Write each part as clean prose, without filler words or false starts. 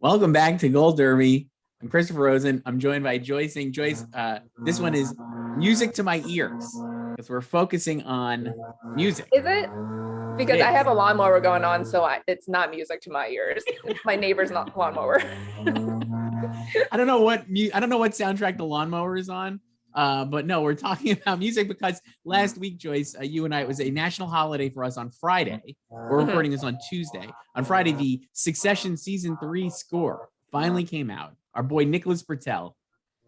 Welcome back to Gold Derby. I'm Christopher Rosen. I'm joined by Joyce. Joyce, this one is music to my ears because we're focusing on music. Is it? Because I have a lawnmower going on, so it's not music to my ears. It's my neighbor's lawnmower. I don't know what soundtrack the lawnmower is on. But no, we're talking about music because last week, Joyce, you and I, it was a national holiday for us on Friday. We're recording this on Tuesday. On Friday, the Succession Season 3 score finally came out. Our boy Nicholas Bertel,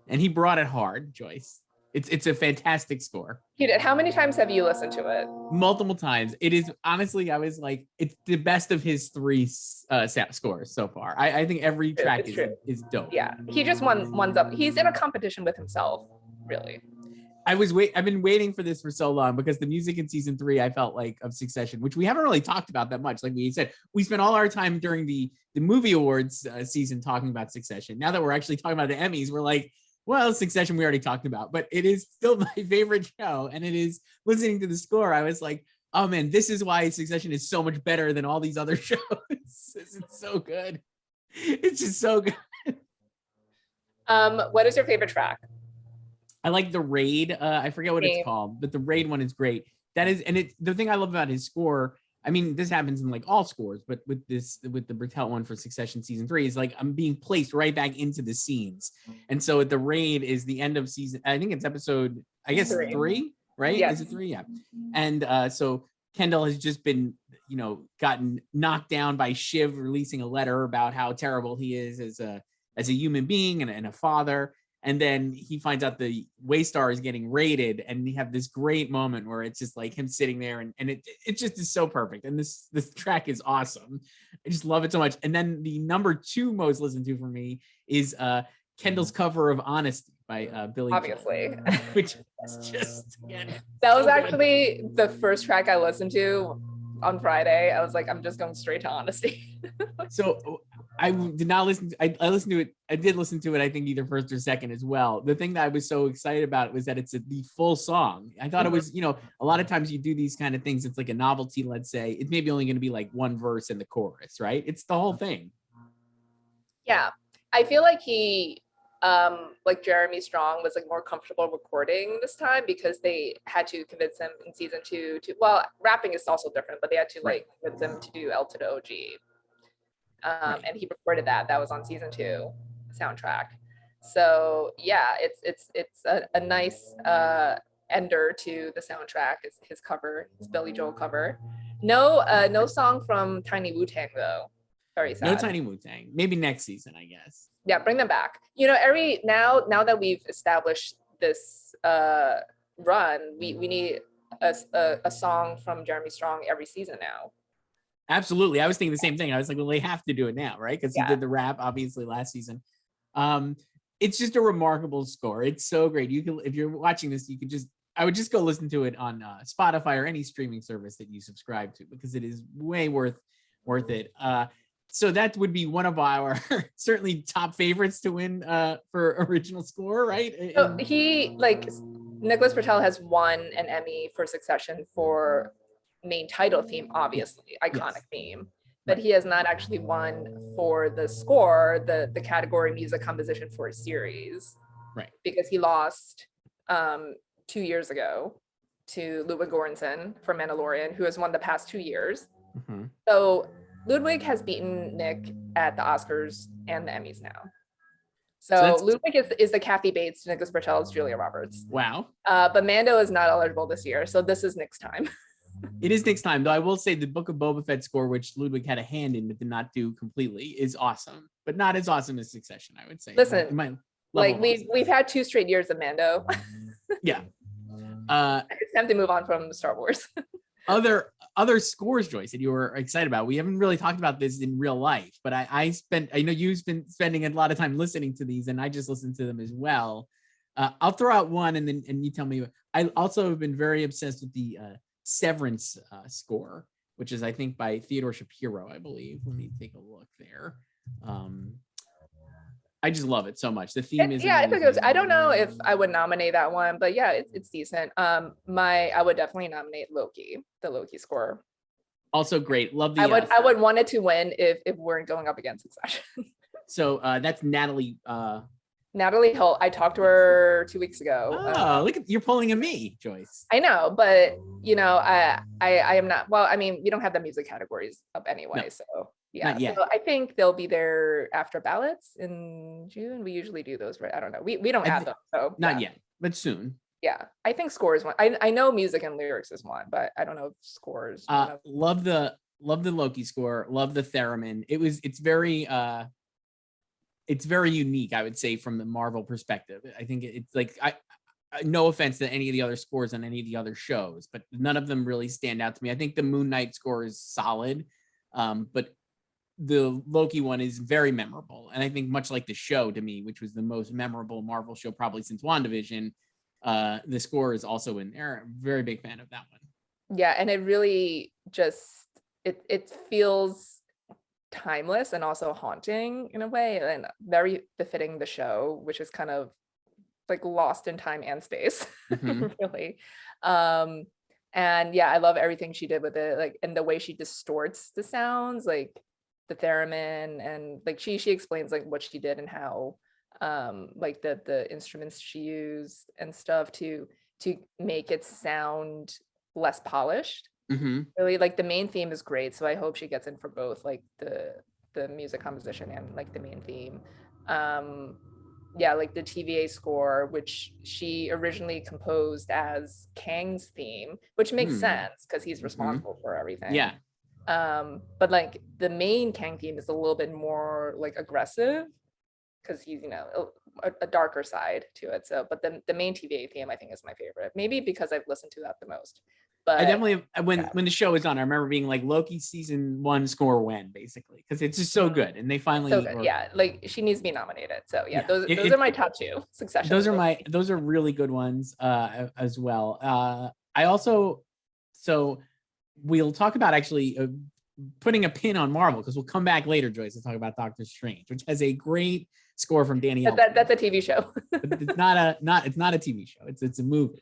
and he brought it hard, Joyce. It's a fantastic score. He did. How many times have you listened to it? Multiple times. It is, honestly, I was like, it's the best of his three scores so far. I think every track is dope. Yeah, he just one's up. He's in a competition with himself. Really, I've been waiting for this for so long because the music in season 3, I felt like, of Succession, which we haven't really talked about that much. Like we said, we spent all our time during the movie awards season talking about Succession. Now that we're actually talking about the Emmys, we're like, well, Succession we already talked about, but it is still my favorite show. And it is, listening to the score, I was like, oh man, this is why Succession is so much better than all these other shows. It's so good. It's just so good. What is your favorite track? I like the Raid. I forget what it's called, but the Raid one is great. That is, and it's the thing I love about his score. I mean, this happens in like all scores, but with the Bertel one for Succession Season 3 is like I'm being placed right back into the scenes. And so the Raid is the end of season. I think it's episode, I guess 3, right? Yes. Is it 3? Yeah. And so Kendall has just been, gotten knocked down by Shiv releasing a letter about how terrible he is as a human being and a father. And then he finds out the Waystar is getting raided, and we have this great moment where it's just like him sitting there, and it just is so perfect. And this track is awesome. I just love it so much. And then the number 2 most listened to for me is Kendall's cover of Honesty by Billy Obviously. Joel, which is just that was actually the first track I listened to on Friday. I was like, I'm just going straight to Honesty. So I did not listen. I listened to it. I did listen to it, I think either first or second as well. The thing that I was so excited about was that it's the full song. I thought it was, a lot of times you do these kind of things. It's like a novelty, let's say. It's maybe only going to be like one verse in the chorus, right? It's the whole thing. Yeah. I feel like he, like Jeremy Strong was like more comfortable recording this time because they had to convince him in season 2 to, well, rapping is also different, but they had to like convince him to do L to the OG. And he recorded that was on season 2 soundtrack. So yeah, it's a nice ender to the soundtrack. Is his cover, his Billy Joel cover. No song from Tiny Wu-Tang though. Very sad. No Tiny Wu-Tang. Maybe next season, I guess. Yeah, bring them back. Now that we've established this run, we need a song from Jeremy Strong every season now. Absolutely. I was thinking the same thing. I was like, well, they have to do it now, right? Because he did the rap, obviously, last season. It's just a remarkable score. It's so great. You can, if you're watching this, I would just go listen to it on Spotify or any streaming service that you subscribe to, because it is way worth it. So that would be one of our certainly top favorites to win for original score, right? So Nicholas Bertel has won an Emmy for Succession for main title theme, obviously iconic theme, but he has not actually won for the score, the category music composition for a series, right? Because he lost 2 years ago to Ludwig Göransson for Mandalorian, who has won the past 2 years. Mm-hmm. So Ludwig has beaten Nick at the Oscars and the Emmys now. So Ludwig is the Kathy Bates, Nicholas Bertel's Julia Roberts. Wow. But Mando is not eligible this year, so this is Nick's time. It is Nick's time, though. I will say the Book of Boba Fett score, which Ludwig had a hand in but did not do completely, is awesome, but not as awesome as Succession, I would say. Listen, we've had 2 straight years of Mando. Yeah. It's time to move on from Star Wars. Other scores, Joyce, that you were excited about. We haven't really talked about this in real life, but I know you've been spending a lot of time listening to these, and I just listened to them as well. I'll throw out one, and you tell me. I also have been very obsessed with the Severance score, which is, I think, by Theodore Shapiro, I believe. Let me take a look there. I just love it so much. The theme is I don't know if I would nominate that one, but yeah, it's decent. I would definitely nominate Loki, the Loki score. Also great. Love the I would want it to win if we weren't going up against Succession. So that's Natalie. Natalie Holt. I talked to her 2 weeks ago. Look at you're pulling a me, Joyce. I know, but you know, I am not. Well, I mean, we don't have the music categories up anyway, No, so yeah. not yet. So I think they'll be there after ballots in June. We usually do those, right? I don't know. We don't have them, so not yet, but soon. Yeah, I think score is one. I know music and lyrics is one, but I don't know if score is one of love the Loki score. Love the theremin. It's very unique, I would say, from the Marvel perspective. I think it's like no offense to any of the other scores on any of the other shows, but none of them really stand out to me. I think the Moon Knight score is solid, but the Loki one is very memorable. And I think much like the show to me, which was the most memorable Marvel show probably since WandaVision, the score is also in there. I'm a very big fan of that one. Yeah, and it really just it feels timeless and also haunting in a way, and very befitting the show, which is kind of like lost in time and space. Really. And yeah, I love everything she did with it, like, and the way she distorts the sounds, like the theremin, and like she explains like what she did and how like the instruments she used and stuff to make it sound less polished. Really, like the main theme is great, so I hope she gets in for both like the music composition and like the main theme. Yeah, like the TVA score, which she originally composed as Kang's theme, which makes sense because he's responsible for everything. Yeah. But like the main Kang theme is a little bit more like aggressive because he's, you know, a darker side to it. So, but the main TVA theme I think is my favorite, maybe because I've listened to that the most. But I definitely, when the show was on, I remember being like, Loki season 1 score when, basically, because it's just so good, and they finally so good. Yeah, like she needs to be nominated. So yeah, those are my top two. Succession. Those are really good ones as well. I also, so we'll talk about actually putting a pin on Marvel, because we'll come back later, Joyce, to talk about Doctor Strange, which has a great score from Danny Elfman. That's a TV show. It's not a TV show. It's a movie.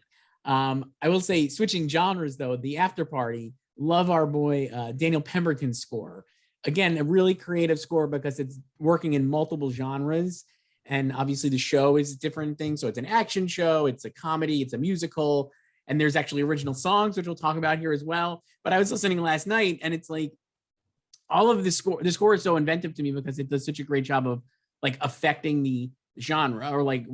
I will say, switching genres though, the Afterparty, love our boy Daniel Pemberton's score. Again, a really creative score because it's working in multiple genres, and obviously the show is a different thing. So it's an action show, it's a comedy, it's a musical, and there's actually original songs, which we'll talk about here as well. But I was listening last night, and it's like all of the score is so inventive to me because it does such a great job of like affecting the genre, or like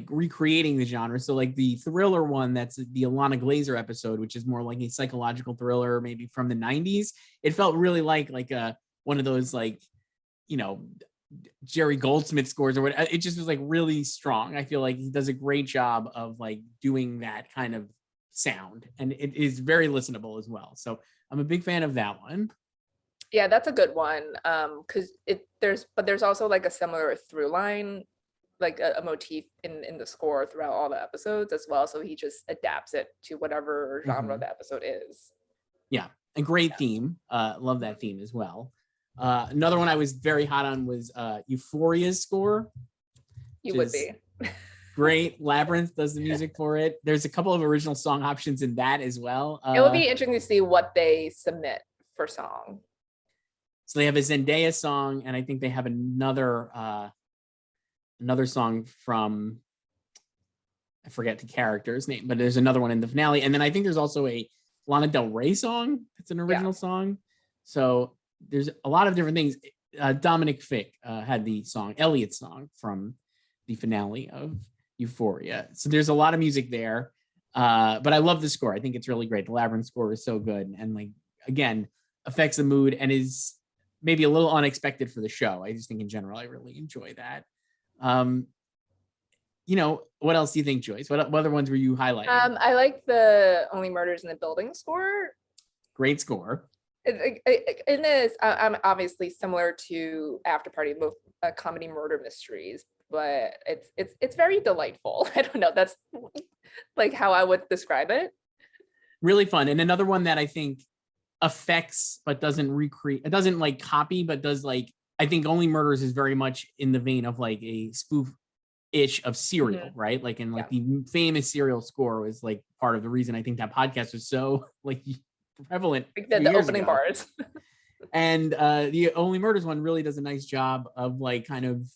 recreating the genre. So like the thriller one, that's the Alana Glazer episode, which is more like a psychological thriller, maybe from the 90s. It felt really like one of those like, Jerry Goldsmith scores or whatever. It just was like really strong. I feel like he does a great job of like doing that kind of sound, and it is very listenable as well. So I'm a big fan of that one. Yeah, that's a good one. Because there's also like a similar through line, like a motif in the score throughout all the episodes as well. So he just adapts it to whatever genre the episode is. Yeah, a great theme. Love that theme as well. Another one I was very hot on was Euphoria's score. You would be. Great. Labyrinth does the music for it. There's a couple of original song options in that as well. It will be interesting to see what they submit for song. So they have a Zendaya song, and I think they have another song from, I forget the character's name, but there's another one in the finale. And then I think there's also a Lana Del Rey song. It's an original song. So there's a lot of different things. Dominic Fick had the song, Elliot's song from the finale of Euphoria. So there's a lot of music there. But I love the score. I think it's really great. The Labyrinth score is so good. And like, again, affects the mood and is maybe a little unexpected for the show. I just think in general, I really enjoy that. What else do you think, Joyce? What other ones were you highlighting? I like the Only Murders in the Building score. Great score. It is. I'm obviously similar to Afterparty, both comedy murder mysteries, but it's very delightful. I don't know. That's like how I would describe it. Really fun. And another one that I think affects but doesn't recreate. It doesn't like copy, but does like. I think Only Murders is very much in the vein of like a spoof-ish of Serial, right? Like in like the famous Serial score was like part of the reason I think that podcast was so like prevalent. Like the opening bars. And the Only Murders one really does a nice job of like kind of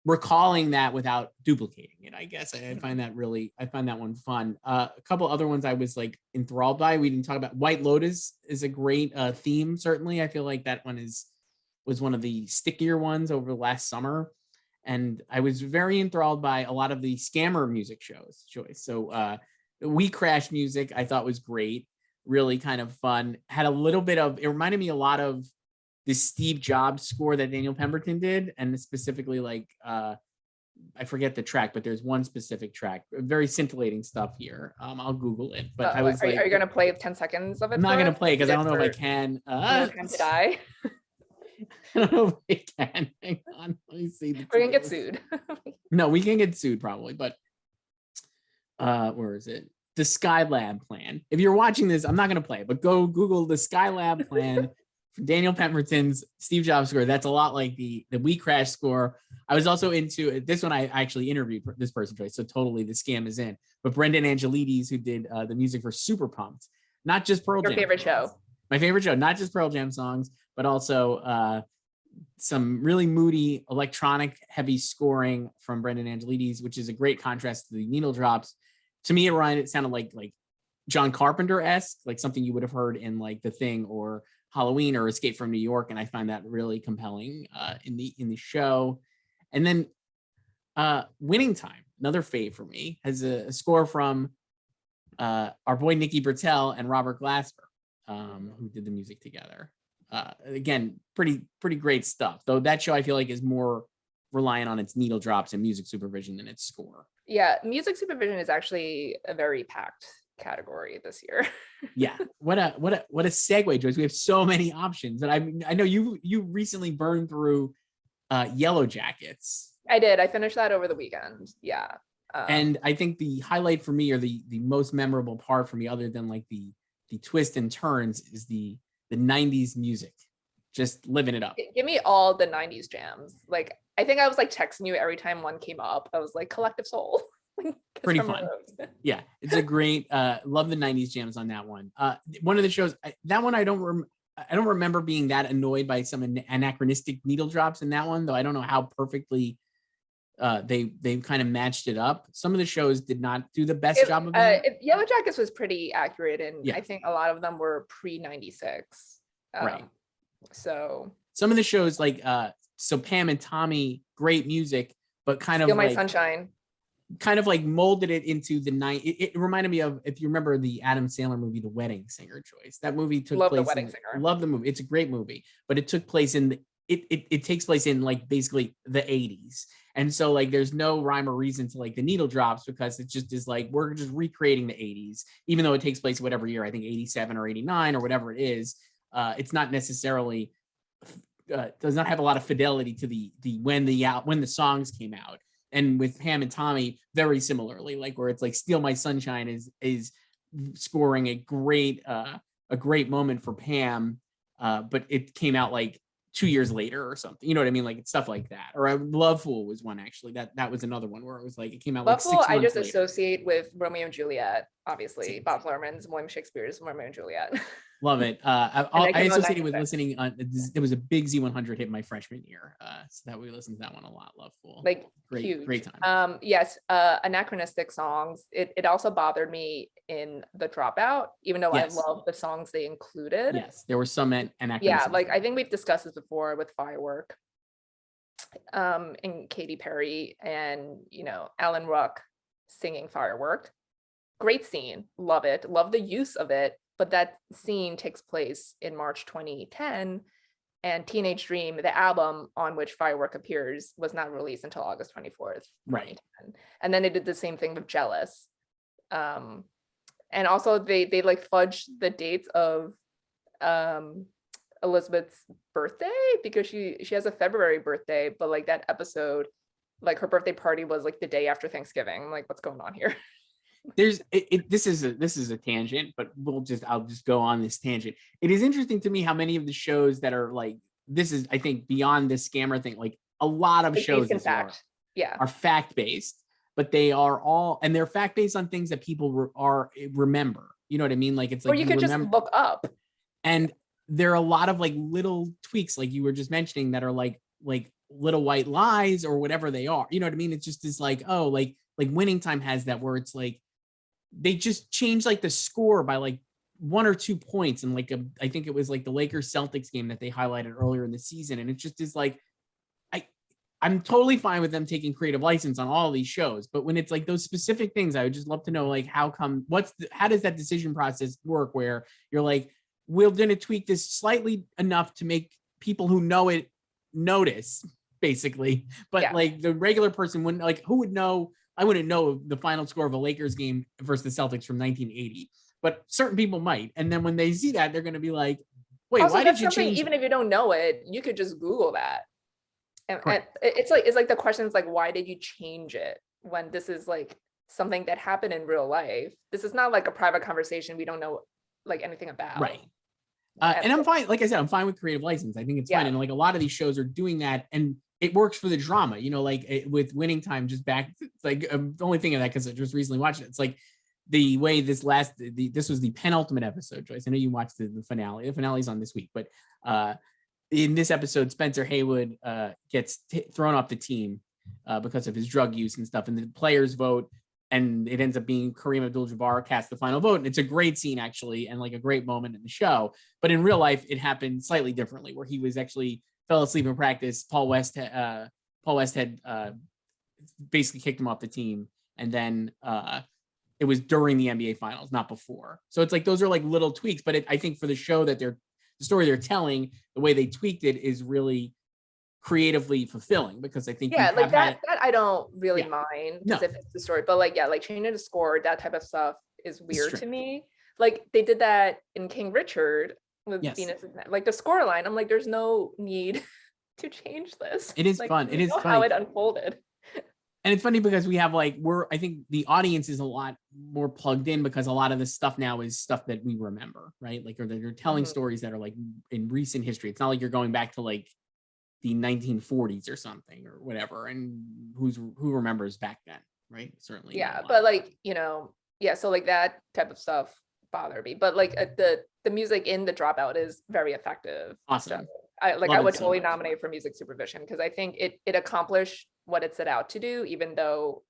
recalling that without duplicating it. I guess I find that one fun. A couple other ones I was like enthralled by. We didn't talk about White Lotus is a great theme. Certainly, I feel like that one was one of the stickier ones over the last summer. And I was very enthralled by a lot of the scammer music shows, Joyce. So We Crash music I thought was great, really kind of fun. Had a little bit of, it reminded me a lot of the Steve Jobs score that Daniel Pemberton did. And specifically like, I forget the track, but there's one specific track, very scintillating stuff here. I'll Google it, but I was are like, you going to play 10 seconds of it? I'm not going to play because I don't know if I can. No Time to Die. I don't know if I can. Hang on. Let me see. We're going to get sued. No, we can get sued probably, but where is it? The Skylab plan. If you're watching this, I'm not going to play it, but go Google the Skylab plan for Daniel Pemberton's Steve Jobs score. That's a lot like the We Crash score. I was also into this one. I actually interviewed this person, Joyce, so totally the scam is in. But Brendan Angelides, who did the music for Super Pumped, not just Pearl Jam. Your favorite show. My favorite show, not just Pearl Jam songs, but also some really moody electronic heavy scoring from Brendan Angelides, which is a great contrast to the needle drops. To me, it sounded like John Carpenter-esque, like something you would have heard in like The Thing or Halloween or Escape from New York, and I find that really compelling in the show. And then Winning Time, another fave for me, has a score from our boy Nikki Bertel and Robert Glasper, who did the music together. Again, pretty great stuff. Though that show I feel like is more reliant on its needle drops and music supervision than its score. Yeah, music supervision is actually a very packed category this year. Yeah, what a segue, Joyce. We have so many options, and I know you recently burned through Yellow Jackets. I did. I finished that over the weekend. Yeah. And I think the highlight for me, or the most memorable part for me, other than like the twists and turns, is the 90s music. Just living it up. Give me all the 90s jams. Like, I think I was like texting you every time one came up. I was like, Collective Soul. Pretty fun. Yeah, it's a great, love the 90s jams on that one. One of the shows, that one I don't remember being that annoyed by some anachronistic needle drops in that one, though I don't know how perfectly they kind of matched it up. Some of the shows did not do the best job of it. Yellow Jackets was pretty accurate, and yeah. I think a lot of them were pre-96. Right. So some of the shows like so Pam and Tommy, great music, but kind Steal of My like Sunshine. Kind of like molded it into the night. It reminded me of, if you remember the Adam Sandler movie, The Wedding Singer, Joyce. That movie took place. The Wedding Singer. Love the movie. It's a great movie, but it took place in it takes place in like basically the 80s. And so like there's no rhyme or reason to like the needle drops, because it just is like we're just recreating the 80s, even though it takes place whatever year, I think 87 or 89 or whatever it is. It's not necessarily does not have a lot of fidelity to the when the songs came out. And with Pam and Tommy, very similarly, like where it's like Steal My Sunshine is scoring a great moment for Pam, but it came out like 2 years later or something. You know what I mean? Like it's stuff like that. Or Love Fool was one, actually. That was another one where it was like it came out Love like 6 Fool, months I just later. associate with Romeo and Juliet, obviously. Bob Lerman's, William Shakespeare's Romeo and Juliet. Love it. I associated with listening on. It was a big Z100 hit my freshman year, so that we listened to that one a lot. Love Fool, like great, great time. Yes, anachronistic songs. It also bothered me in The Dropout, even though Yes. I love the songs they included. Yes, there were some anachronistic. Yeah, like I think we've discussed this before with Firework, and Katy Perry and Alan Ruck singing Firework. Great scene, love it, love the use of it. But that scene takes place in March 2010, and Teenage Dream, the album on which Firework appears, was not released until August 24th. Right. And then they did the same thing with Jealous. And also they like fudged the dates of Elizabeth's birthday, because she has a February birthday, but like that episode, like her birthday party was like the day after Thanksgiving. I'm like, what's going on here? This is a tangent, but I'll just go on this tangent. It is interesting to me how many of the shows that are like, this is, I think, beyond this scammer thing, like a lot of shows are fact-based, but they are all, and they're fact-based on things that people remember. You know what I mean? Like it's like, or you could just look up. And there are a lot of like little tweaks, like you were just mentioning, that are like little white lies or whatever they are. You know what I mean? It's just this like, oh, like Winning Time has that where it's like they just changed like the score by like 1 or 2 points, and like I think it was like the Lakers Celtics game that they highlighted earlier in the season, and it just is like I'm totally fine with them taking creative license on all of these shows, but when it's like those specific things, I would just love to know like how does that decision process work where you're like, we're going to tweak this slightly enough to make people who know it notice, basically, but like the regular person wouldn't, like, who would know? I wouldn't know the final score of a Lakers game versus the Celtics from 1980, but certain people might, and then when they see that, they're going to be like, wait, also, why did you change? Even if you don't know it, you could just Google that. And it's like the questions like, why did you change it when this is like something that happened in real life? This is not like a private conversation we don't know like anything about. Right. And I'm fine. Like I said, I'm fine with creative license. I think it's fine. And like a lot of these shows are doing that, and it works for the drama, you know, like with Winning Time, just back, like the only thing of that, because I just recently watched it. It's like the way this was the penultimate episode, Joyce. I know you watched the finale. The finale's on this week, but in this episode, Spencer Haywood gets thrown off the team because of his drug use and stuff, and the players vote, and it ends up being Kareem Abdul-Jabbar cast the final vote, and it's a great scene actually, and like a great moment in the show. But in real life, it happened slightly differently, where he was actually fell asleep in practice. Paul West had basically kicked him off the team, and then it was during the NBA Finals, not before. So it's like those are like little tweaks, but I think for the show that the story they're telling, the way they tweaked it is really creatively fulfilling, because I think like that I don't really mind if it's the story, but like like changing the score, that type of stuff is weird to me. Like they did that in King Richard with Venus, like the score line. I'm like, there's no need to change this. It is like, fun. It is funny how it unfolded. And it's funny because we have like, I think the audience is a lot more plugged in, because a lot of this stuff now is stuff that we remember, right? Like, or that you're telling stories that are like in recent history. It's not like you're going back to like the 1940s or something or whatever. And who remembers back then, right? Certainly. Yeah, but like, so like that type of stuff bothered me. But like the music in The Dropout is very effective. Awesome. So I would totally nominate for music supervision, because I think it accomplished what it set out to do, even though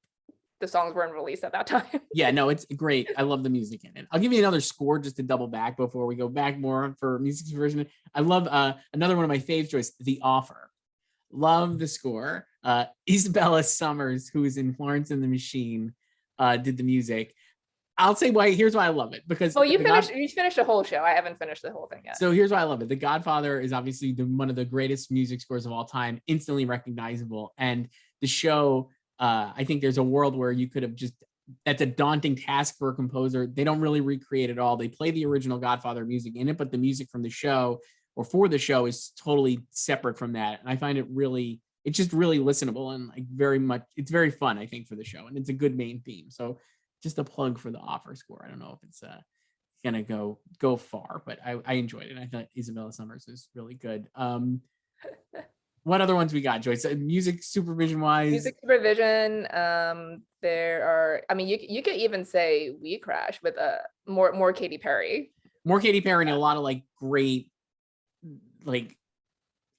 the songs weren't released at that time. Yeah, no, it's great. I love the music in it. I'll give you another score just to double back before we go back more for music supervision. I love another one of my faves, Joyce, The Offer. Love the score. Isabella Summers, who is in Florence and the Machine, did the music. I'll say why. Here's why I love it, because you finished the whole show. I haven't finished the whole thing yet. So here's why I love it. The Godfather is obviously one of the greatest music scores of all time, instantly recognizable. And the show, I think there's a world where you could have that's a daunting task for a composer. They don't really recreate it all. They play the original Godfather music in it, but the music from the show or for the show is totally separate from that. And I find it's just really listenable, and like it's very fun, I think, for the show. And it's a good main theme. So just a plug for The Offer score. I don't know if it's gonna go far, but I enjoyed it. I thought Isabella Summers is really good. What other ones we got, Joyce? Music supervision wise? Music supervision. There are. I mean, you could even say We Crash with more Katy Perry. More Katy Perry, and a lot of like great, like,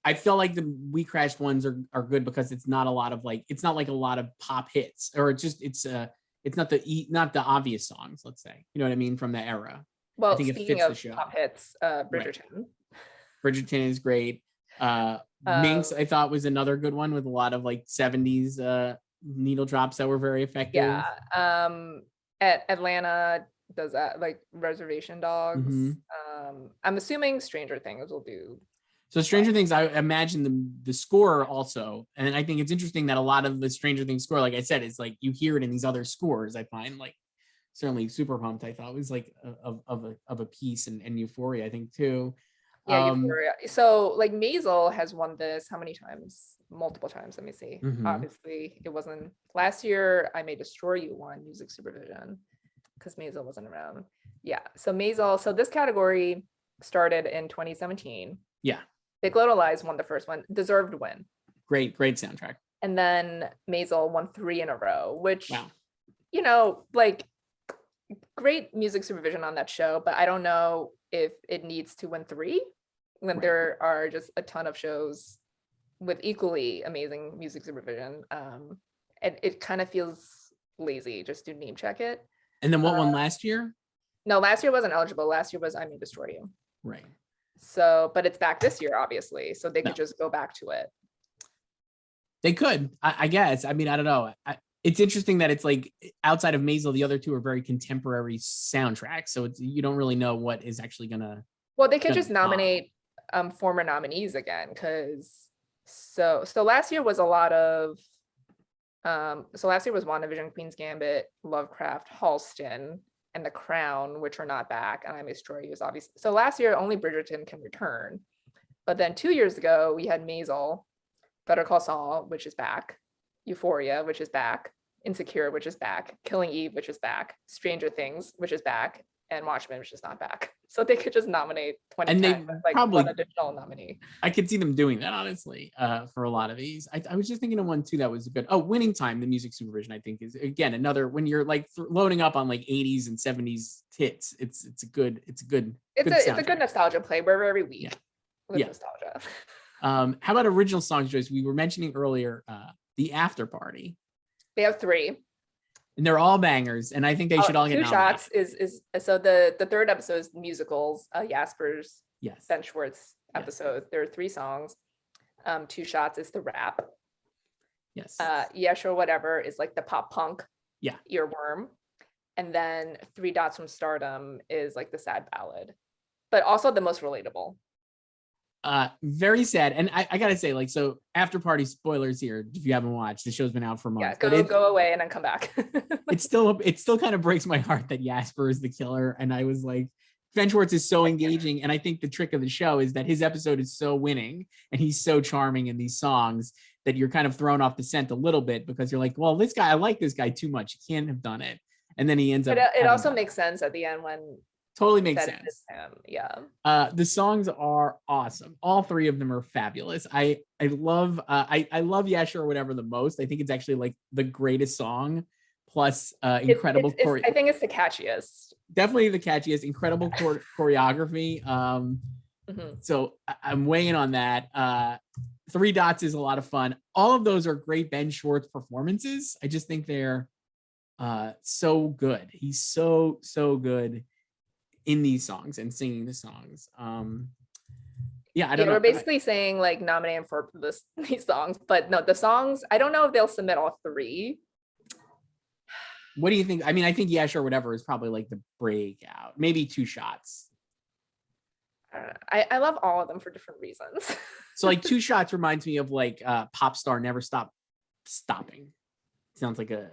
I feel like the We Crash ones are good because it's not a lot of like, it's not like a lot of pop hits, or it's not the obvious songs, let's say. You know what I mean? From the era. Well, I think speaking of pop hits, Bridgerton. Right. Bridgerton is great. Minx, I thought, was another good one with a lot of like 70s needle drops that were very effective. Yeah. At Atlanta does that, like Reservation Dogs. I'm assuming Stranger Things will do. So Stranger Things, I imagine the score also, and I think it's interesting that a lot of the Stranger Things score, like I said, is like you hear it in these other scores. I find, like, certainly Super Pumped, I thought was like of a piece, and Euphoria, I think, too. Yeah, Euphoria. So like Maisel has won this how many times? Multiple times. Let me see. Obviously, it wasn't last year. I May Destroy You won music supervision because Maisel wasn't around. Yeah. So Maisel. So this category started in 2017. Yeah. Big Little Lies won the first one. Deserved win. Great soundtrack. And then Maisel won 3 in a row, which, wow. Like great music supervision on that show, but I don't know if it needs to win 3. when Right. there are just a ton of shows with equally amazing music supervision. And it kind of feels lazy just to name check it. And then what won last year? No, last year wasn't eligible. Last year was I May Destroy You. Right. So, but it's back this year, obviously. So they No. could just go back to it. They could, I guess. I mean, I don't know. It's interesting that it's like outside of Maisel, the other two are very contemporary soundtracks. So you don't really know what is actually gonna. Well, they could gonna just pop. nominate former nominees again, because so last year was a lot of so last year was WandaVision, Queen's Gambit, Lovecraft, Halston, and The Crown, which are not back, and I May Destroy You is obviously. So last year only Bridgerton can return, but then 2 years ago we had Maisel, Better Call Saul, which is back, Euphoria, which is back, Insecure, which is back, Killing Eve, which is back, Stranger Things, which is back, and Watchmen, which is not back. So they could just nominate 2010 with, like, probably- one additional nominee. I could see them doing that, honestly, for a lot of these. I was just thinking of one too that was good. Oh, Winning Time, the music supervision, I think is again another when you're like loading up on like 80s and 70s hits. It's a good nostalgia play. We're every week Yeah. with Yeah. nostalgia. How about original songs, Joyce? We were mentioning earlier the Afterparty, They have 3. and they're all bangers, and I think they should all get Two nominated. Shots is so the third episode is musicals. Jasper's Yes. Ben Schwartz episode. There are 3 songs. Two Shots is the rap. Yes. Yeah, Sure Whatever is like the pop punk earworm. And then Three Dots from Stardom is like the sad ballad, but also the most relatable. Very sad. And I gotta say, like, so Afterparty spoilers here, if you haven't watched, the show's been out for months. Yeah, go away and then come back. it still kind of breaks my heart that Jasper is the killer. And I was like, Ben Schwartz is so engaging. And I think the trick of the show is that his episode is so winning and he's so charming in these songs that you're kind of thrown off the scent a little bit because you're like, well, this guy, I like this guy too much. He can't have done it. And then he ends up. It also makes sense at the end when. Totally makes sense. Yeah. The songs are awesome. All 3 of them are fabulous. I love Yeah Sure Whatever the most. I think it's actually like the greatest song. Plus incredible I think it's the catchiest. Definitely the catchiest, incredible choreography. So I'm weighing on that. Three Dots is a lot of fun. All of those are great Ben Schwartz performances. I just think they're so good. He's so good in these songs and singing the songs. I don't know. We're basically saying like nominate him for these songs, but no, the songs, I don't know if they'll submit all 3. What do you think? I mean, I think Yeah Sure Whatever is probably like the breakout. Maybe Two Shots. I love all of them for different reasons. So like Two Shots reminds me of like Pop Star Never Stop Stopping. Sounds like a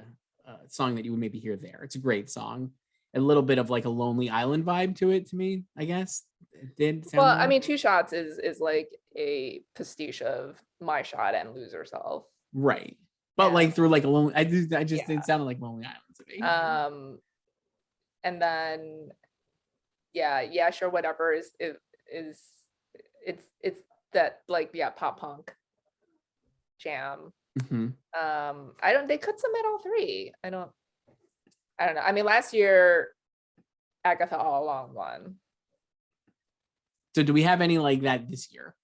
song that you would maybe hear there. It's a great song. A little bit of like a Lonely Island vibe to it, to me, I guess. It did sound I mean, Two Shots is like a pastiche of My Shot and Lose Herself. Right. But like through like a lonely, it sounded like Lonely Island to me. And then Yeah Sure Whatever is it's that like pop punk jam. They could submit all 3. I don't know. I mean, last year Agatha All Along won. So do we have any like that this year?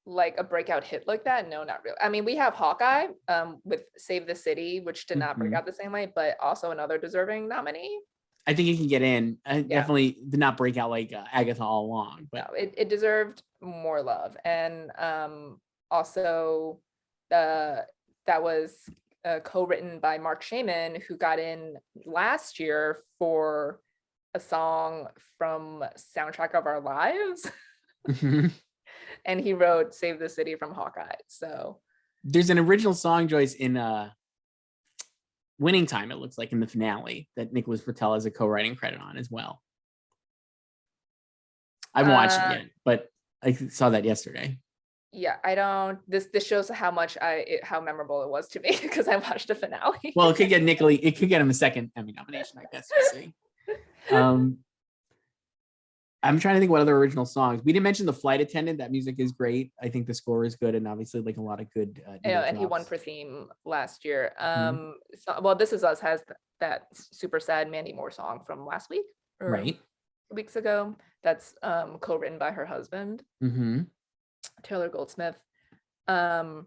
Like a breakout hit like that? No, not really. I mean, we have Hawkeye with Save the City, which did not break out the same way, but also another deserving nominee. I think it can get in. Definitely did not break out like Agatha All Along, but no, it deserved more love. And also that was co-written by Mark Shaman, who got in last year for a song from Soundtrack of Our Lives. And he wrote Save the City from Hawkeye. So there's an original song, Joyce, in Winning Time, it looks like, in the finale that Nicholas Britell has a co-writing credit on as well. I haven't watched it yet, but I saw that yesterday. Yeah, I don't. This shows how memorable it was to me because I watched the finale. Well, it could get him a second Emmy nomination, I guess. We'll see. I'm trying to think what other original songs. We didn't mention The Flight Attendant. That music is great. I think the score is good, and obviously like a lot of good. And he won for theme last year. This Is Us has that super sad Mandy Moore song from last week, or right? weeks ago. that's co-written by her husband, Mm-hmm. Taylor Goldsmith. And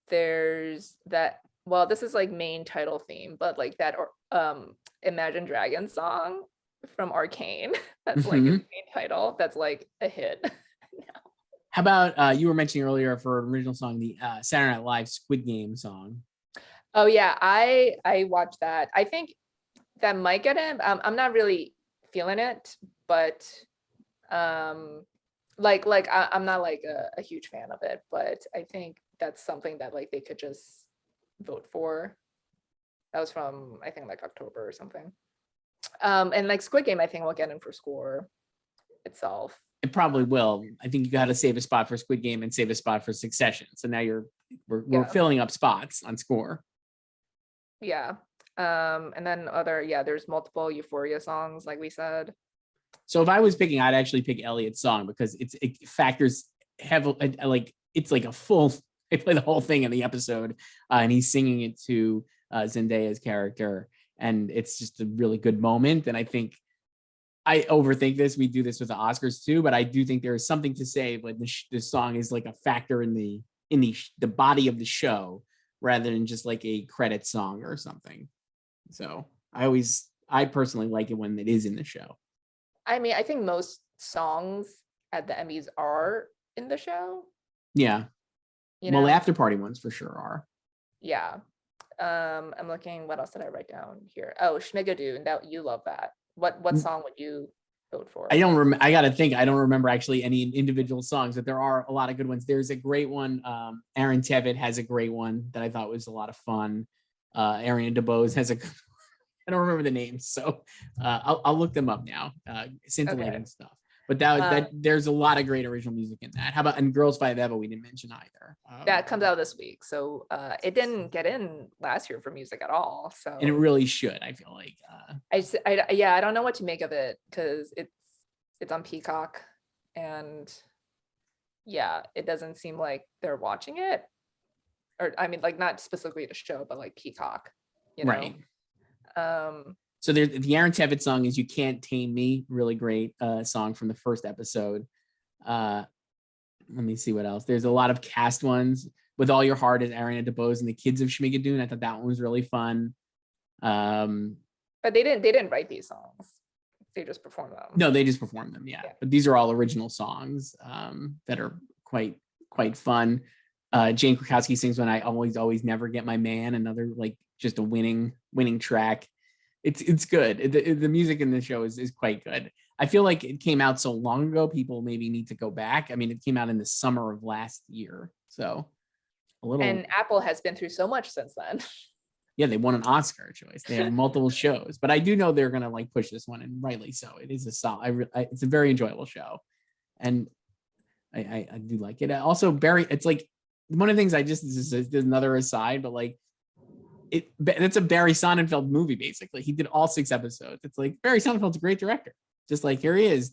there's that, well, this is like main title theme, but like that Imagine Dragons song from Arcane that's like Mm-hmm. its main title, that's like a hit. How about you were mentioning earlier for an original song, the Saturday Night Live Squid Game song? Oh yeah, I watched that. I think that might get in. I'm not really feeling it, but I'm not like a huge fan of it, but I think that's something that like they could just vote for. That was from, I think, like October or something. And like Squid Game, I think will get in for score itself. It probably will. I think you got to save a spot for Squid Game and save a spot for Succession. So now we're filling up spots on score. Yeah. And then there's multiple Euphoria songs, like we said. So if I was picking, I'd actually pick Elliot's song because it factors heavily, like it's like a full. They play the whole thing in the episode, and he's singing it to Zendaya's character, and it's just a really good moment. And I think I overthink this. We do this with the Oscars too, but I do think there is something to say when the song is like a factor in the body of the show rather than just like a credit song or something. So I personally like it when it is in the show. I mean, I think most songs at the Emmys are in the show. Yeah. You know? Well, the Afterparty ones for sure are. Yeah. I'm looking, what else did I write down here? Oh, Schmigadoon, that you love that. What song would you vote for? I don't remember. I gotta think. I don't remember actually any individual songs, but there are a lot of good ones. There's a great one. Aaron Tveit has a great one that I thought was a lot of fun. Ariana DeBose has a. I don't remember the names, so I'll look them up now. Scintillating stuff. But that there's a lot of great original music in that. How about and Girls Five Eva? We didn't mention either. That comes out this week, so it didn't get in last year for music at all. So and it really should. I feel like. I don't know what to make of it because it's on Peacock, and yeah, it doesn't seem like they're watching it, or I mean, like not specifically the show, but like Peacock, you know. Right. So there's the Aaron Tveit song is "You Can't Tame Me," really great song from the first episode. Let me see what else. There's a lot of cast ones. With All Your Heart is Ariana DeBose and the Kids of Schmigadoon. I thought that one was really fun. But they didn't write these songs. They just performed them. No, they just performed them. Yeah. But these are all original songs that are quite fun. Jane Krakowski sings "When I Always Never Get My Man," another like just a winning track. It's good. The music in the show is quite good. I feel like it came out so long ago, people maybe need to go back. I mean, it came out in the summer of last year, so a little. And Apple has been through so much since then. Yeah, they won an Oscar, Joyce. They have multiple shows, but I do know they're gonna like push this one, and rightly so. It is a solid. It's a very enjoyable show, and I do like it. Also, Barry. It's like one of the things this is another aside, but like. It's a Barry Sonnenfeld movie, basically. He did all 6 episodes. It's like Barry Sonnenfeld's a great director. Just like here he is.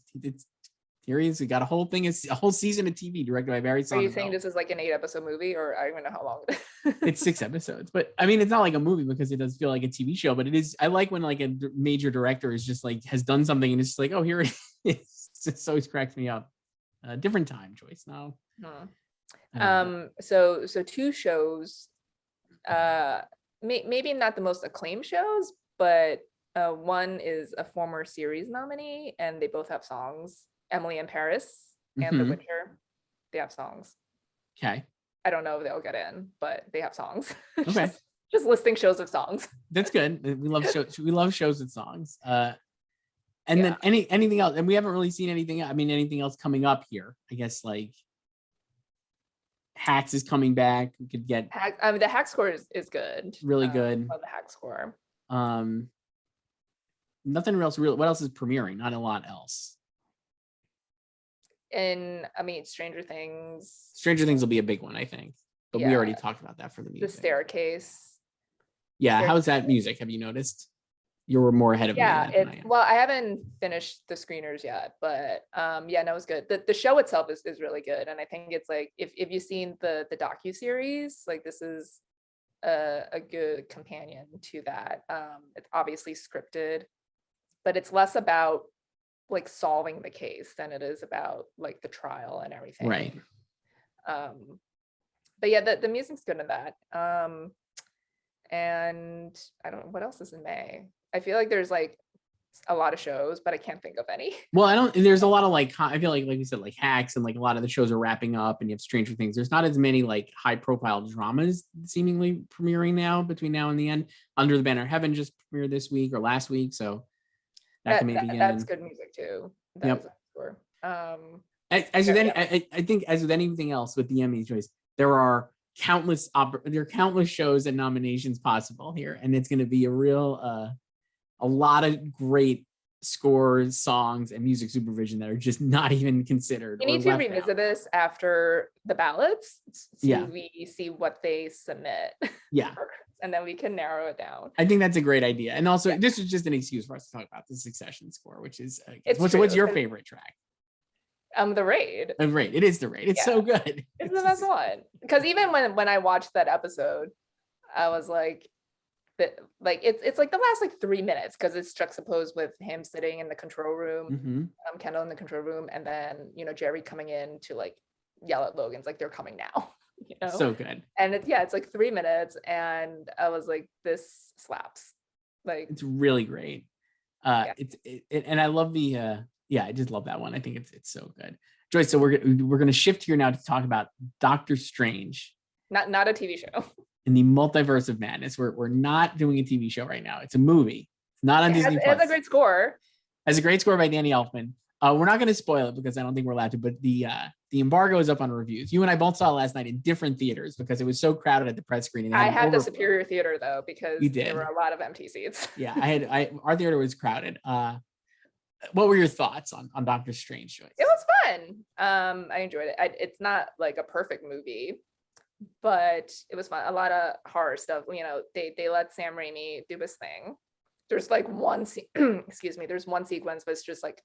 Here he is. We got a whole thing. It's a whole season of TV directed by Barry Sonnenfeld. Are you saying this is like an 8-episode movie, or I don't even know how long it is? It's 6 episodes, but I mean, it's not like a movie because it does feel like a TV show. But it is. I like when like a major director is just like has done something and it's just like, oh, here it is. It always cracks me up. Different time, Joyce. No. So 2 shows. Maybe not the most acclaimed shows, but one is a former series nominee, and they both have songs. Emily in Paris and The Witcher, they have songs. Okay. I don't know if they'll get in, but they have songs. Okay. just listing shows with songs. That's good. We love shows. We love shows with songs. And then anything else, and we haven't really seen anything. I mean, anything else coming up here? I guess like. Hacks is coming back. We could get. I mean, the hack score is good. Really good. The hack score. Nothing else. Real. What else is premiering? Not a lot else. And I mean, Stranger Things. Stranger Things will be a big one, I think. But we already talked about that for the music. The Staircase. Yeah, how's that music? Have you noticed? You were more ahead of me. Well, I haven't finished the screeners yet, but no, it was good. The show itself is really good, and I think it's like if you've seen the docuseries, like this is a good companion to that. It's obviously scripted, but it's less about like solving the case than it is about like the trial and everything. Right. But yeah, the music's good in that. And I don't know what else is in May. I feel like there's like a lot of shows, but I can't think of any. Well, there's a lot of like, I feel like you said, like Hacks, and like a lot of the shows are wrapping up, and you have Stranger Things. There's not as many like high profile dramas seemingly premiering now between now and the end. Under the Banner of Heaven just premiered this week or last week. So that can maybe get that's in. good music too. Yep. Sure. As with I think as with anything else with the Emmys, Joyce, there are countless shows and nominations possible here, and it's going to be a lot of great scores, songs, and music supervision that are just not even considered. We need to revisit this after the ballots to we see what they submit. Yeah. And then we can narrow it down. I think that's a great idea. And also, this is just an excuse for us to talk about the Succession score, which is what's your favorite track? The Raid. The Raid. It is The Raid. It's so good. It's the best one. Because even when I watched that episode, I was like, it's like the last like 3 minutes, because it's juxtaposed with him sitting in the control room, Kendall in the control room, and then Jerry coming in to like yell at Logan's like, they're coming now. So good. And it's like 3 minutes, and I was like, this slaps. Like, it's really great. And I love the I just love that one. I think it's so good. Joyce, so we're going to shift here now to talk about Doctor Strange. Not a TV show. In the Multiverse of Madness. We're not doing a TV show right now. It's a movie. It's not on Disney+. It has a great score. Has a great score by Danny Elfman. We're not going to spoil it because I don't think we're allowed to, but the embargo is up on reviews. You and I both saw it last night in different theaters because it was so crowded at the press screening. I had the superior theater though, because there were a lot of empty seats. Yeah, our theater was crowded. What were your thoughts on Doctor Strange, Joyce? It was fun. I enjoyed it. It's not like a perfect movie, but it was fun. A lot of horror stuff. They let Sam Raimi do his thing. There's like one there's one sequence, but it's just like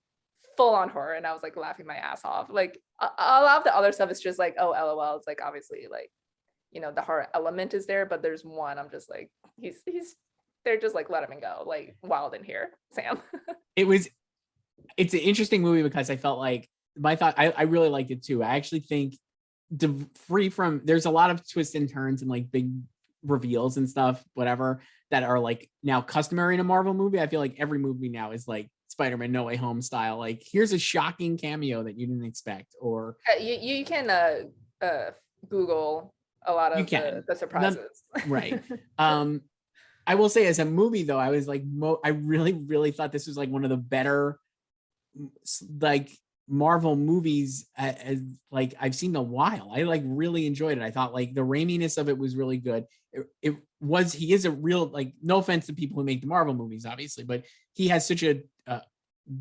full on horror, and I was like laughing my ass off. Like a lot of the other stuff is just like, oh, LOL. It's like obviously like the horror element is there, but there's one I'm just like they're just like, let him go, like wild in here, Sam. It's an interesting movie because I felt like I really liked it too. I actually think there's a lot of twists and turns and like big reveals and stuff, whatever, that are like now customary in a Marvel movie. I feel like every movie now is like Spider-Man No Way Home style. Like, here's a shocking cameo that you didn't expect, or you can Google a lot of the surprises. Right. I will say, as a movie though, I was like, I really, really thought this was like one of the better like Marvel movies as like I've seen in a while. I like really enjoyed it. I thought like the raiminess of it was really good. He is a real, like, no offense to people who make the Marvel movies, obviously, but he has such a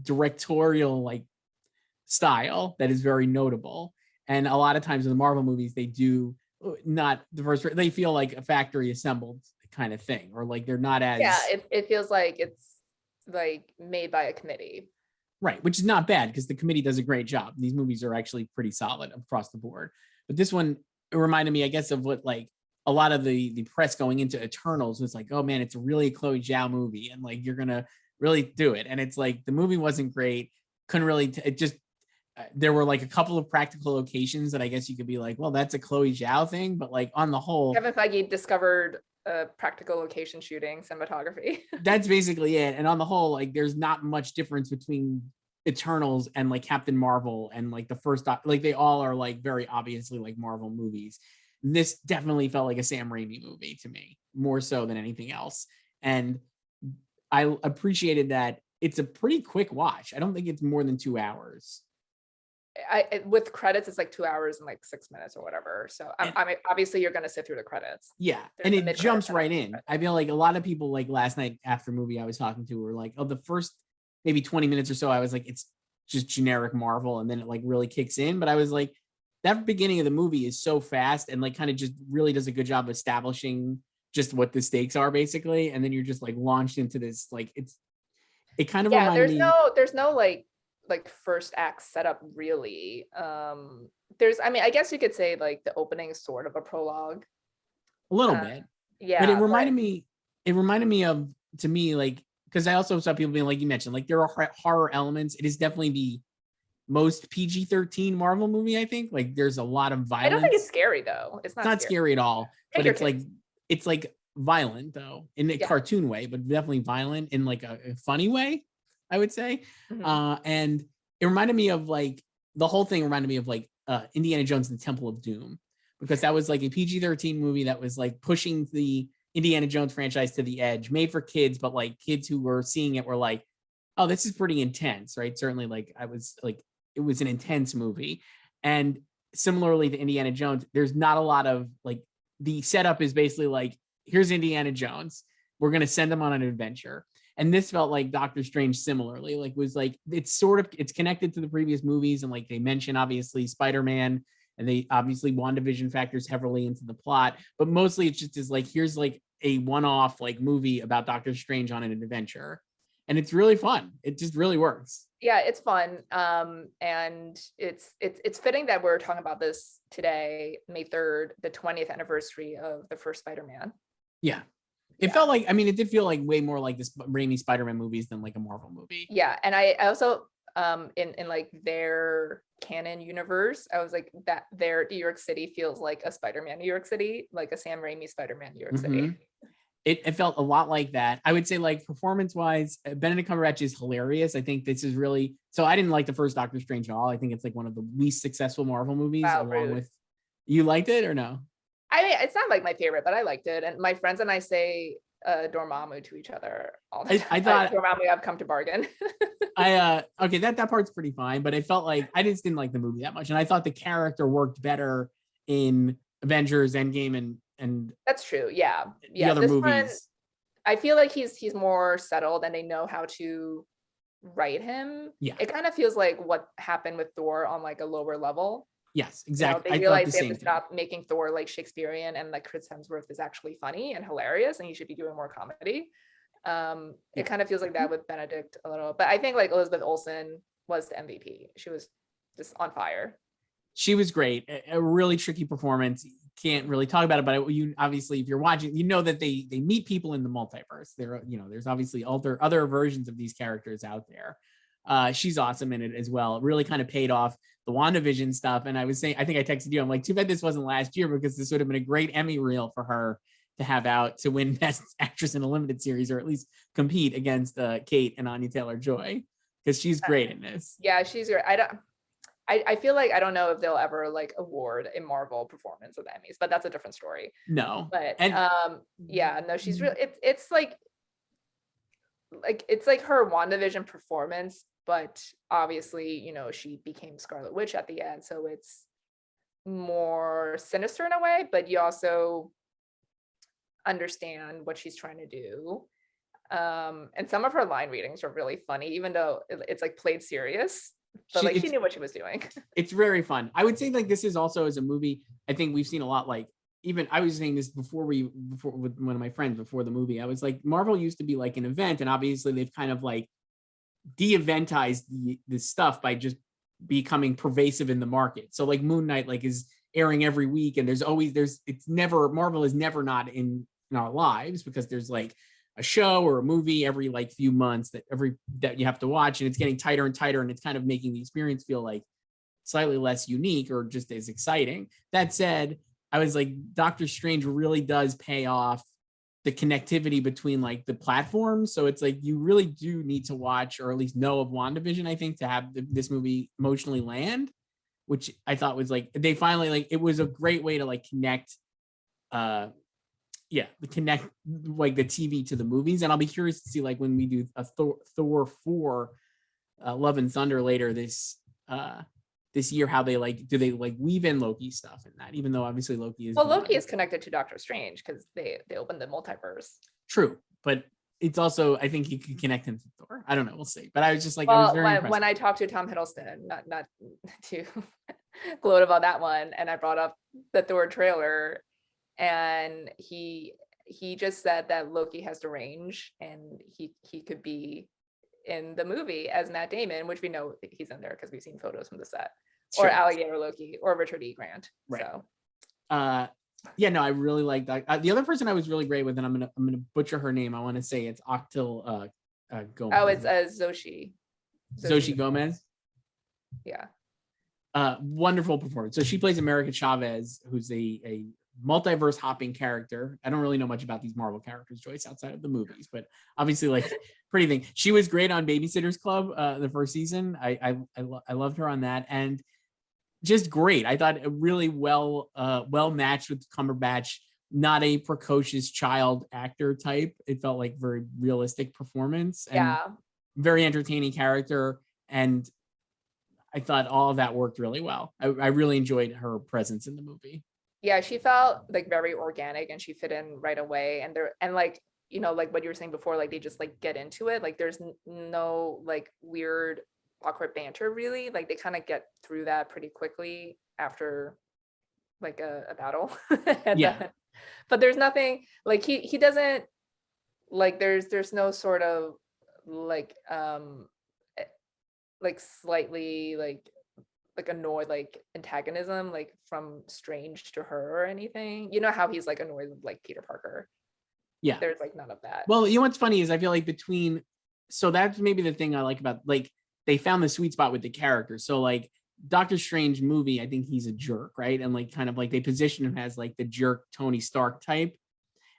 directorial like style that is very notable. And a lot of times in the Marvel movies, they do not they feel like a factory assembled kind of thing, or like they're not as it feels like it's like made by a committee. Right, which is not bad because the committee does a great job. These movies are actually pretty solid across the board. But this one, it reminded me, I guess, of what like a lot of the press going into Eternals was like, oh man, it's really a Chloe Zhao movie, and like you're gonna really do it. And it's like the movie wasn't great. Couldn't really. It just there were like a couple of practical locations that I guess you could be like, well, that's a Chloe Zhao thing. But like on the whole, Kevin Feige discovered practical location shooting cinematography. That's basically it. And on the whole, like there's not much difference between Eternals and like Captain Marvel and like the first, like they all are like very obviously like Marvel movies. This definitely felt like a Sam Raimi movie to me, more so than anything else. And I appreciated that it's a pretty quick watch. I don't think it's more than 2 hours. With credits, it's like 2 hours and like 6 minutes or whatever. So I'm obviously you're going to sit through the credits. Yeah. And it jumps right in. I feel like a lot of people like last night after movie I was talking to were like, oh, the first maybe 20 minutes or so, I was like, it's just generic Marvel. And then it like really kicks in. But I was like, that beginning of the movie is so fast and like kind of just really does a good job establishing just what the stakes are basically. And then you're just like launched into this, like it kind of reminded me. There's no like first act setup really. I guess you could say like the opening is sort of a prologue. A little bit. Yeah. But it reminded me of, to me, like because I also saw people being like you mentioned, like there are horror elements. It is definitely the most PG-13 Marvel movie, I think. Like there's a lot of violence. I don't think it's scary though. It's not scary at all, but it's like violent though in a cartoon way, but definitely violent in like a funny way, I would say. And it reminded me of like the whole thing reminded me of like Indiana Jones and the Temple of Doom, because that was like a PG-13 movie that was like pushing the Indiana Jones franchise to the edge, made for kids, but like kids who were seeing it were like, oh, this is pretty intense, right? Certainly, like I was like, it was an intense movie. And similarly to Indiana Jones, there's not a lot of like, the setup is basically like, here's Indiana Jones, we're going to send him on an adventure. And this felt like Doctor Strange similarly, like was like, it's connected to the previous movies. And like they mentioned, obviously Spider-Man, and they obviously WandaVision factors heavily into the plot, but mostly it's just is like, here's like a one-off like movie about Doctor Strange on an adventure. And it's really fun. It just really works. Yeah, it's fun. And it's fitting that we're talking about this today, May 3rd, the 20th anniversary of the first Spider-Man. Yeah. It felt like, I mean, it did feel like way more like this Raimi Spider-Man movies than like a Marvel movie. Yeah. And I also, in like their canon universe, I was like that their New York City feels like a Spider-Man New York City, like a Sam Raimi Spider-Man New York City. It felt a lot like that. I would say like performance-wise, Benedict Cumberbatch is hilarious. I think this is really, so I didn't like the first Doctor Strange at all. I think it's like one of the least successful Marvel movies. Wow, along with, you liked it or no? I mean, it's not like my favorite, but I liked it. And my friends and I say Dormammu to each other all the time. I thought Dormammu, I've come to bargain. Okay, that part's pretty fine, but I felt like I just didn't like the movie that much. And I thought the character worked better in Avengers Endgame and that's true. Yeah. The other movies. One, I feel like he's more settled and they know how to write him. Yeah. It kind of feels like what happened with Thor on like a lower level. Yes, exactly. They realize they have to stop making Thor like Shakespearean, and like Chris Hemsworth is actually funny and hilarious and he should be doing more comedy. It kind of feels like that with Benedict a little, but I think like Elizabeth Olsen was the MVP. She was just on fire. She was great. A really tricky performance. Can't really talk about it, but you obviously, if you're watching, you know that they meet people in the multiverse. There, there's obviously other versions of these characters out there. She's awesome in it as well. It really kind of paid off the WandaVision stuff. And I was saying, I think I texted you, I'm like, too bad this wasn't last year, because this would have been a great Emmy reel for her to have out to win Best Actress in a Limited Series, or at least compete against Kate and Anya Taylor-Joy, because she's great in this. Yeah, she's great. I feel like I don't know if they'll ever like award a Marvel performance at the Emmys, but that's a different story. No, but yeah, no, she's really it's like it's like her WandaVision performance, but obviously she became Scarlet Witch at the end, so it's more sinister in a way, but you also understand what she's trying to do. And some of her line readings are really funny, even though it's like played serious. But like she knew what she was doing. It's very fun. I would say like this is also, as a movie, I think we've seen a lot. Like, even I was saying this before with one of my friends before the movie, I was like, Marvel used to be like an event, and obviously they've kind of like de-eventized this stuff by just becoming pervasive in the market. So like Moon Knight like is airing every week, and Marvel is never not in our lives, because there's like a show or a movie every like few months that you have to watch, and it's getting tighter and tighter, and it's kind of making the experience feel like slightly less unique or just as exciting. That said, I was like, Doctor Strange really does pay off the connectivity between like the platforms. So it's like you really do need to watch, or at least know of WandaVision, I think, to have this movie emotionally land, which I thought was like, they finally like, it was a great way to like connect like the TV to the movies. And I'll be curious to see like when we do a Thor 4 Love and Thunder later this year, how they like, do they like weave in Loki stuff in that, even though obviously Loki is connected to Doctor Strange because they opened the multiverse. True, but it's also, I think you can connect him to Thor. I don't know, we'll see. But I was just like, well, when I talked to Tom Hiddleston, not to gloat about that one, and I brought up the Thor trailer, and he just said that Loki has the range, and he could be in the movie as Matt Damon, which we know he's in there because we've seen photos from the set, or Alligator Loki, or Richard E. Grant. Right. So yeah, no, I really like that. The other person I was really great with, and I'm gonna butcher her name. I want to say it's Octil Gomez. Oh, it's Zoshi. Zoshi Gomez. Yeah. Wonderful performance. So she plays America Chavez, who's a multiverse hopping character. I don't really know much about these Marvel characters, Joyce, outside of the movies, but obviously like pretty thing. She was great on Babysitter's Club the first season. I loved her on that, and just great. I thought really well matched with Cumberbatch. Not a precocious child actor type. It felt like very realistic performance and very entertaining character. And I thought all of that worked really well. I really enjoyed her presence in the movie. Yeah, she felt like very organic and she fit in right away. And like, you know, like what you were saying before, like they just like get into it. Like there's no like weird, awkward banter really. Like they kind of get through that pretty quickly after like a battle. But there's nothing like he doesn't like there's no sort of like slightly like annoyed like antagonism like from Strange to her or anything. You know how he's like annoyed with like Peter Parker. Yeah, there's like none of that. Well, you know what's funny is I feel like so that's maybe the thing I like about like they found the sweet spot with the character. So like Doctor Strange movie, I think he's a jerk, right? And like kind of like they position him as like the jerk Tony Stark type.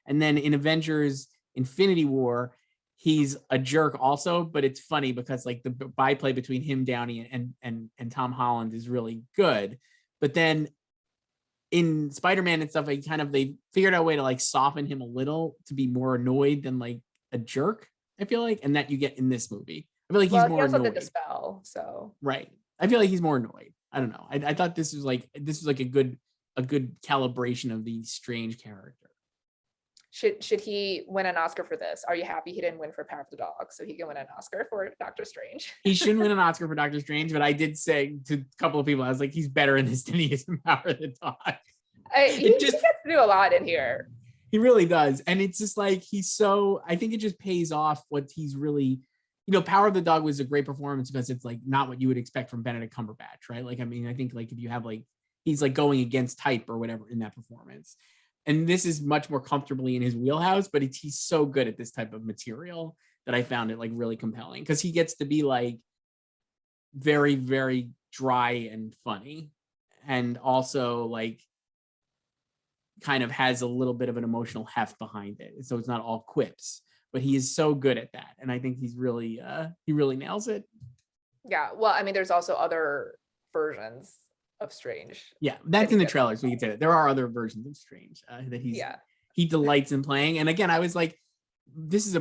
And then in Avengers Infinity War, he's a jerk also, but it's funny because like the byplay between him, Downey, and Tom Holland is really good. But then in Spider-Man and stuff, they figured out a way to like soften him a little to be more annoyed than like a jerk, I feel like, and that you get in this movie. I feel like he's more annoyed. Did the spell, so right. I feel like he's more annoyed. I don't know. I thought this was like a good calibration of the Strange character. Should he win an Oscar for this? Are you happy he didn't win for Power of the Dog, so he can win an Oscar for Doctor Strange? He shouldn't win an Oscar for Doctor Strange, but I did say to a couple of people, I was like, he's better in this than he is in Power of the Dog. He gets to do a lot in here. He really does, and it's just like I think it just pays off what he's really. You know, Power of the Dog was a great performance because it's like not what you would expect from Benedict Cumberbatch, right? Like, I mean, I think like if you have like he's like going against type or whatever in that performance, and this is much more comfortably in his wheelhouse. But he's so good at this type of material that I found it like really compelling because he gets to be like very, very dry and funny, and also like kind of has a little bit of an emotional heft behind it, so it's not all quips. But he is so good at that, and I think he really nails it. Yeah, well, I mean, there's also other versions of Strange. Yeah, that's in the trailers. We can say that there are other versions of Strange that he delights in playing. And again, I was like, this is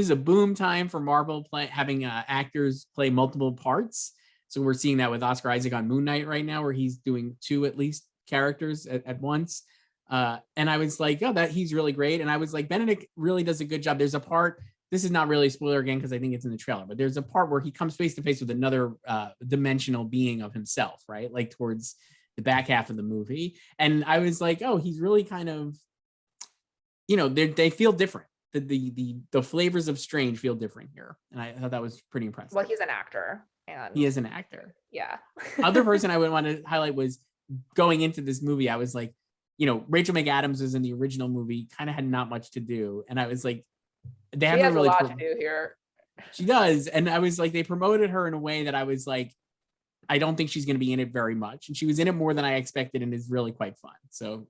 a boom time for Marvel having actors play multiple parts. So we're seeing that with Oscar Isaac on Moon Knight right now, where he's doing 2 at least characters at once. And I was like, oh, that he's really great. And I was like, Benedict really does a good job. There's a part, this is not really a spoiler again, because I think it's in the trailer, but there's a part where he comes face to face with another dimensional being of himself, right? Like towards the back half of the movie. And I was like, oh, he's really kind of, you know, they feel different. The flavors of Strange feel different here. And I thought that was pretty impressive. Well, he's an actor. And he is an actor. Yeah. Other person I would want to highlight was going into this movie, I was like, you know, Rachel McAdams was in the original movie, kind of had not much to do. And I was like, she has really a lot to do here. She does. And I was like, they promoted her in a way that I was like, I don't think she's going to be in it very much. And she was in it more than I expected and is really quite fun. So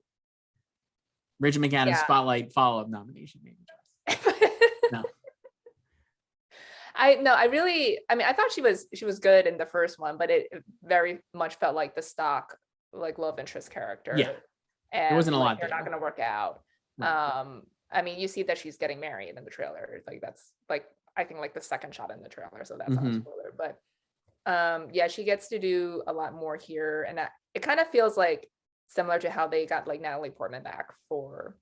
Rachel McAdams Spotlight follow-up nomination. Maybe. No. I thought she was good in the first one, but it very much felt like the stock like love interest character. Yeah. And there wasn't a lot they're not going to work out. Right. I mean, you see that she's getting married in the trailer. Like that's like I think like the second shot in the trailer, so that's not a spoiler. But yeah, she gets to do a lot more here, and it kind of feels like similar to how they got like Natalie Portman back for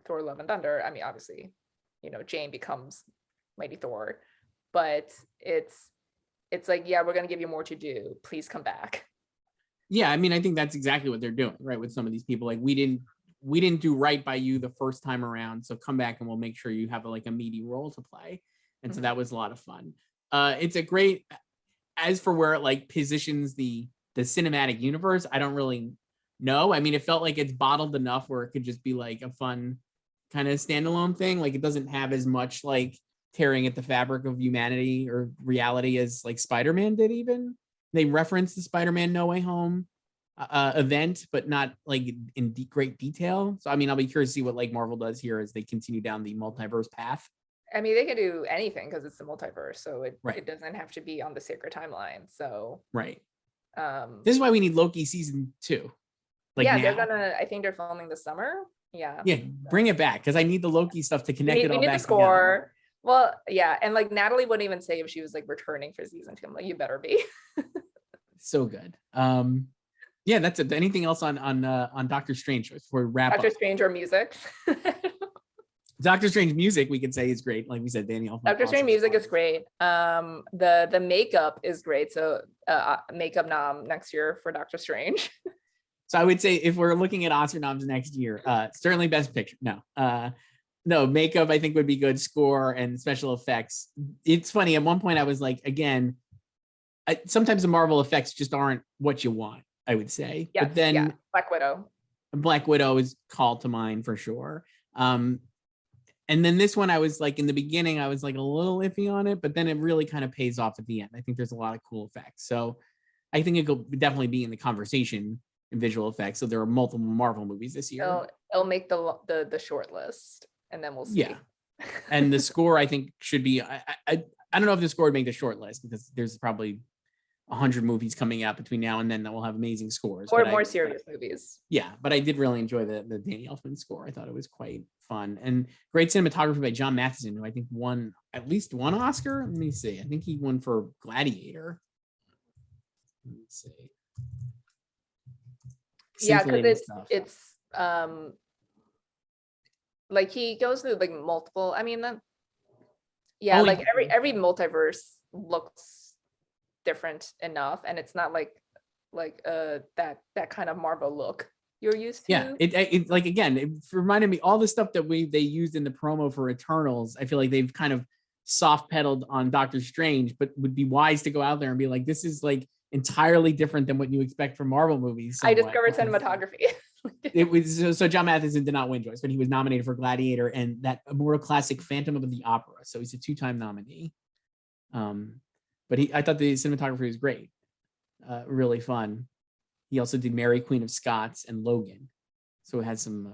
Thor: Love and Thunder. I mean, obviously, you know, Jane becomes Mighty Thor, but it's like, yeah, we're gonna give you more to do. Please come back. Yeah, I mean, I think that's exactly what they're doing, right? With some of these people, like we didn't do right by you the first time around, so come back and we'll make sure you have like a meaty role to play. And so that was a lot of fun. It's a great, as for where it like positions the cinematic universe, I don't really know. I mean, it felt like it's bottled enough where it could just be like a fun kind of standalone thing. Like it doesn't have as much like tearing at the fabric of humanity or reality as like Spider-Man did. Even they referenced the Spider-Man No Way Home event, but not like in great detail. So I mean, I'll be curious to see what like Marvel does here as they continue down the multiverse path. I mean, they can do anything because it's the multiverse, so it Right. it doesn't have to be on the sacred timeline. So Right. This is why we need Loki season 2. Like yeah, now. they're gonna. I think they're filming this summer. Yeah. Yeah, bring it back because I need the Loki stuff to connect it all We need back the score. together. Well, yeah, and like Natalie wouldn't even say if she was like returning for season 2. I'm like, you better be. So good. Yeah, that's it. Anything else on Doctor Strange before we wrap Doctor up? Strange or music. Doctor Strange music we could say is great. Like we said, Daniel. Doctor Strange music is great. The makeup is great. So makeup nom next year for Doctor Strange. So I would say if we're looking at Oscar noms next year, certainly Best Picture. No, makeup I think would be good. Score and special effects. It's funny. At one point I was like, again, sometimes the Marvel effects just aren't what you want, I would say. Yes, but then Black Widow is called to mind for sure. And then this one, I was like, in the beginning, I was like a little iffy on it, but then it really kind of pays off at the end. I think there's a lot of cool effects. So I think it will definitely be in the conversation in visual effects. So there are multiple Marvel movies this year. It'll make the short list, and then we'll see. Yeah. And the score, I think, should be, I don't know if the score would make the short list because there's probably 100 movies coming out between now and then that will have amazing scores. Or more serious movies. Yeah, but I did really enjoy the Danny Elfman score. I thought it was quite fun and great cinematography by John Matheson, who I think won at least one Oscar. Let me see. I think he won for Gladiator. Let me see. Yeah, because it's like he goes through like multiple. I mean, like every multiverse looks different enough, and it's not like that kind of Marvel look you're used to. Yeah, it like again, it reminded me all the stuff that they used in the promo for Eternals. I feel like they've kind of soft pedaled on Doctor Strange, but would be wise to go out there and be like, this is like entirely different than what you expect from Marvel movies. I discovered cinematography. It was so John Matheson did not win Joyce, but he was nominated for Gladiator and that immortal classic Phantom of the Opera. So he's a 2-time nominee. But I thought the cinematography was great, really fun. He also did Mary Queen of Scots and Logan, so it has some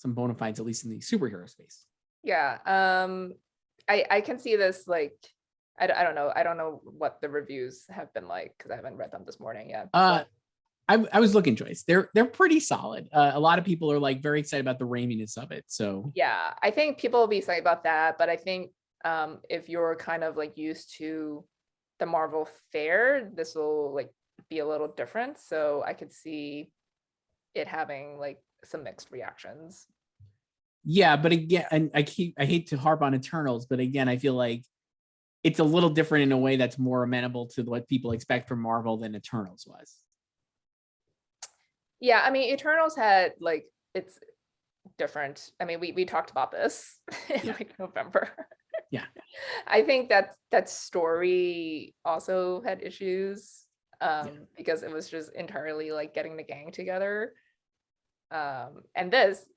bona fides, at least in the superhero space. Yeah, I can see this. Like, I don't know what the reviews have been like because I haven't read them this morning yet. I was looking, Joyce. They're pretty solid. A lot of people are like very excited about the raininess of it. So yeah, I think people will be excited about that. But I think if you're kind of like used to the Marvel fare, this will like be a little different. So I could see it having like some mixed reactions. Yeah, but again, and I hate to harp on Eternals, but again, I feel like it's a little different in a way that's more amenable to what people expect from Marvel than Eternals was. Yeah, I mean, Eternals had like, it's different. I mean, we talked about this in like November. Yeah. I think that story also had issues because it was just entirely like getting the gang together. And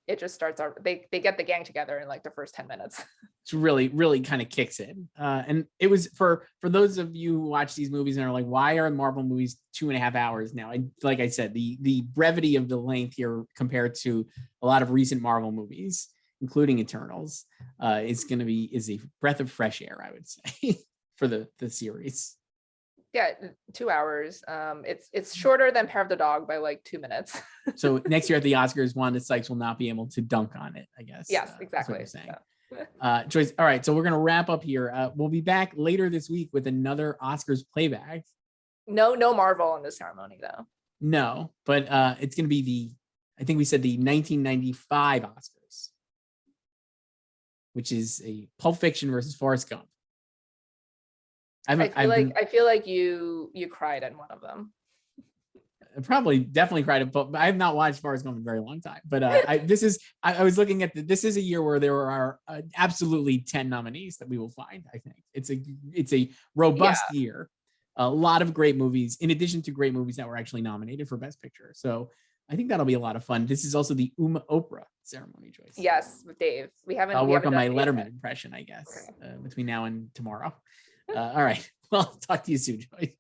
it just starts out, they get the gang together in like the first 10 minutes. It's really kind of kicks in. And it was for those of you who watch these movies and are like, why are Marvel movies 2.5 hours now? And like I said, the brevity of the length here compared to a lot of recent Marvel movies, including Eternals, is a breath of fresh air, I would say, for the series. Yeah, 2 hours. It's shorter than Power of the Dog by like 2 minutes. So next year at the Oscars, Wanda Sykes will not be able to dunk on it, I guess. Yes, exactly. That's what you're saying. Joyce, all right, so we're gonna wrap up here. We'll be back later this week with another Oscars playback. No Marvel in this ceremony though. No, but it's gonna be I think we said the 1995 Oscars, which is a Pulp Fiction versus Forrest Gump. I feel like you cried in one of them. I definitely cried, but I have not watched Forrest Gump in a very long time. But I was looking at this is a year where there are absolutely 10 nominees that we will find. I think it's a robust year, a lot of great movies, in addition to great movies that were actually nominated for Best Picture. So I think that'll be a lot of fun. This is also the Oprah ceremony, Joyce. Yes, with Dave. I'll work on my done Letterman yet. impression, I guess, Okay. between now and tomorrow. All right. Well, talk to you soon, Joyce.